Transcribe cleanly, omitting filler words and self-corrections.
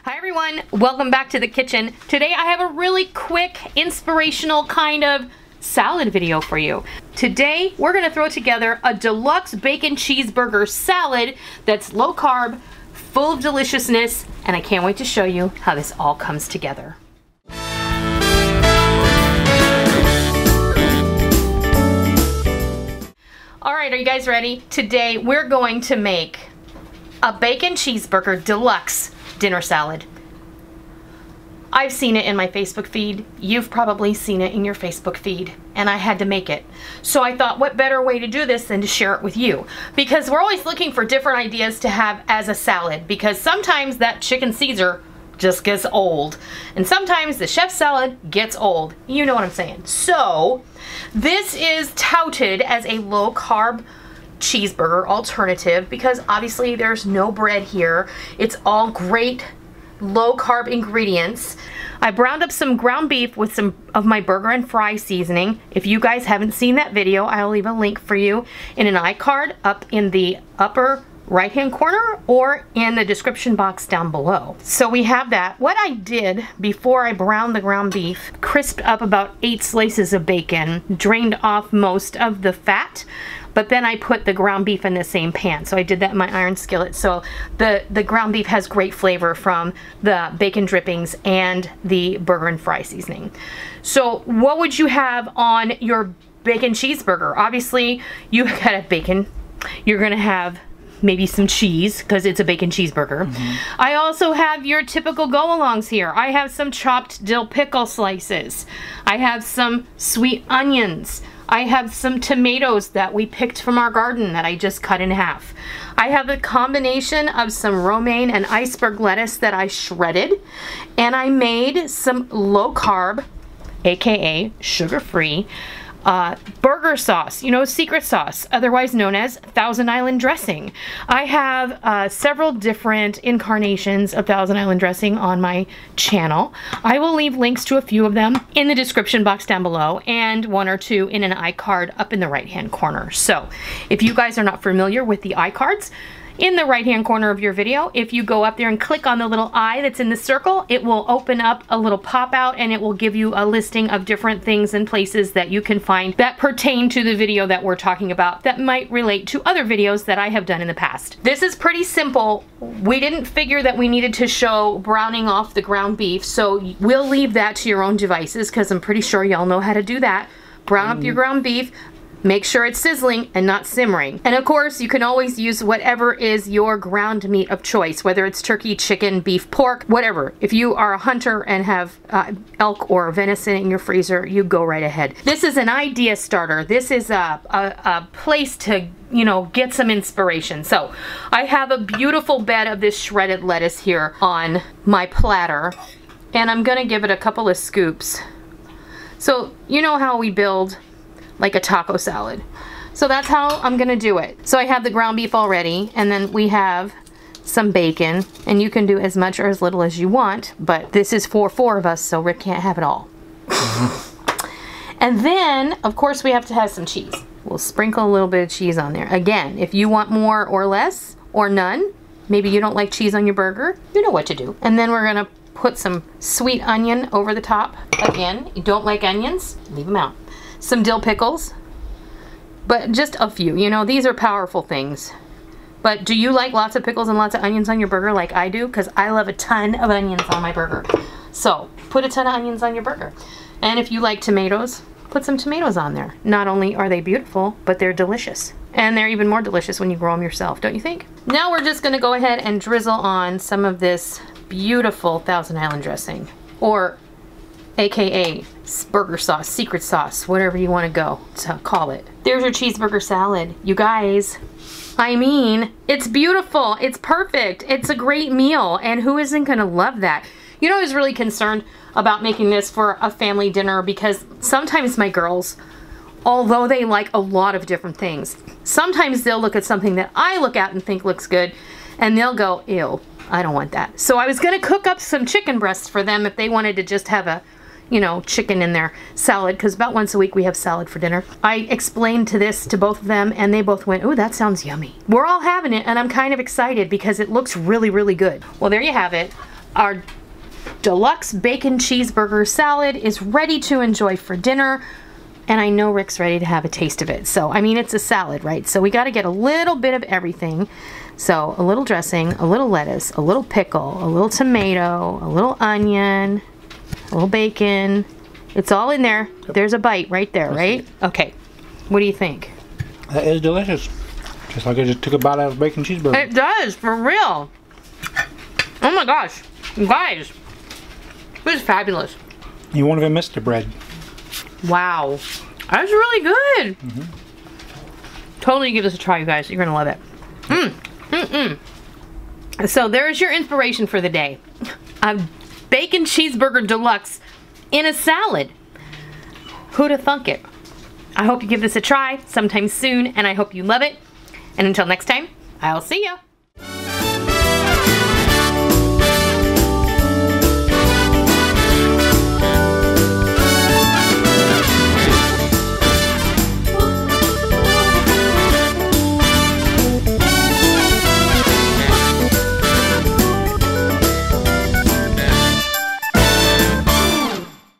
Hi everyone, welcome back to the kitchen. Today I have a really quick, inspirational kind of salad video for you. Today we're gonna throw together a deluxe bacon cheeseburger salad that's low carb, full of deliciousness, and I can't wait to show you how this all comes together. All right, are you guys ready? Today we're going to make a bacon cheeseburger deluxe dinner salad. I've seen it in my Facebook feed. You've probably seen it in your Facebook feed, and I had to make it. So I thought, what better way to do this than to share it with you? Because we're always looking for different ideas to have as a salad, because sometimes that chicken Caesar just gets old, and sometimes the chef salad gets old. You know what I'm saying. So this is touted as a low carb cheeseburger alternative because obviously there's no bread here. It's all great low carb ingredients. I browned up some ground beef with some of my burger and fry seasoning. If you guys haven't seen that video, I'll leave a link for you in an iCard up in the upper right hand corner or in the description box down below. So we have that. What I did before I browned the ground beef, crisped up about 8 slices of bacon, drained off most of the fat, but then I put the ground beef in the same pan. So I did that in my iron skillet. So the ground beef has great flavor from the bacon drippings and the burger and fry seasoning. So what would you have on your bacon cheeseburger? Obviously you got bacon. You're gonna have maybe some cheese because it's a bacon cheeseburger. I also have your typical go-alongs here. I have some chopped dill pickle slices. I have some sweet onions. I have some tomatoes that we picked from our garden that I just cut in half. I have a combination of some romaine and iceberg lettuce that I shredded, and I made some low carb, aka sugar-free, burger sauce, you know, secret sauce, otherwise known as Thousand Island dressing. I have several different incarnations of Thousand Island dressing on my channel. I will leave links to a few of them in the description box down below and 1 or 2 in an iCard up in the right hand corner. So if you guys are not familiar with the iCards, in the right hand corner of your video, if you go up there and click on the little eye that's in the circle, it will open up a little pop out and it will give you a listing of different things and places that you can find that pertain to the video that we're talking about that might relate to other videos that I have done in the past. This is pretty simple. We didn't figure that we needed to show browning off the ground beef, so we'll leave that to your own devices because I'm pretty sure y'all know how to do that. Brown up your ground beef. Make sure it's sizzling and not simmering. And of course, you can always use whatever is your ground meat of choice, whether it's turkey, chicken, beef, pork, whatever. If you are a hunter and have elk or venison in your freezer, you go right ahead. This is an idea starter. This is a place to, you know, get some inspiration. So I have a beautiful bed of this shredded lettuce here on my platter, and I'm gonna give it a couple of scoops. So you know how we build like a taco salad. So that's how I'm gonna do it. So I have the ground beef already, and then we have some bacon, and you can do as much or as little as you want, but this is for 4 of us, so Rick can't have it all. And then, of course, we have to have some cheese. We'll sprinkle a little bit of cheese on there. Again, if you want more or less, or none, maybe you don't like cheese on your burger, you know what to do. And then we're gonna put some sweet onion over the top. Again, you don't like onions, leave them out. Some dill pickles, but just a few. You know, these are powerful things. But do you like lots of pickles and lots of onions on your burger like I do? Because I love a ton of onions on my burger. So put a ton of onions on your burger. And if you like tomatoes, put some tomatoes on there. Not only are they beautiful, but they're delicious. And they're even more delicious when you grow them yourself, don't you think? Now we're just gonna go ahead and drizzle on some of this beautiful Thousand Island dressing, or aka burger sauce, secret sauce, whatever you want to go to call it. There's your cheeseburger salad. You guys, I mean, it's beautiful. It's perfect. It's a great meal, and who isn't going to love that? You know, I was really concerned about making this for a family dinner because sometimes my girls, although they like a lot of different things, sometimes they'll look at something that I look at and think looks good, and they'll go, ew, I don't want that. So I was going to cook up some chicken breasts for them if they wanted to just have a, you know, chicken in their salad, because about once a week we have salad for dinner. I explained this to both of them, and they both went, "Ooh, that sounds yummy." We're all having it, and I'm kind of excited because it looks really, really good. Well, there you have it. Our deluxe bacon cheeseburger salad is ready to enjoy for dinner. And I know Rick's ready to have a taste of it. So, I mean, it's a salad, right? So we got to get a little bit of everything. So a little dressing, a little lettuce, a little pickle, a little tomato, a little onion, a little bacon. It's all in there. Yep. There's a bite right there, right? Okay. What do you think? That is delicious. Just like I just took a bite out of bacon cheeseburger. It does, for real. Oh my gosh. You guys. This is fabulous. You won't even miss the bread. Wow. That's really good. Totally give this a try, you guys. You're going to love it. So there's your inspiration for the day. A bacon cheeseburger deluxe in a salad. Who'd have thunk it? I hope you give this a try sometime soon, and I hope you love it. And until next time, I'll see ya.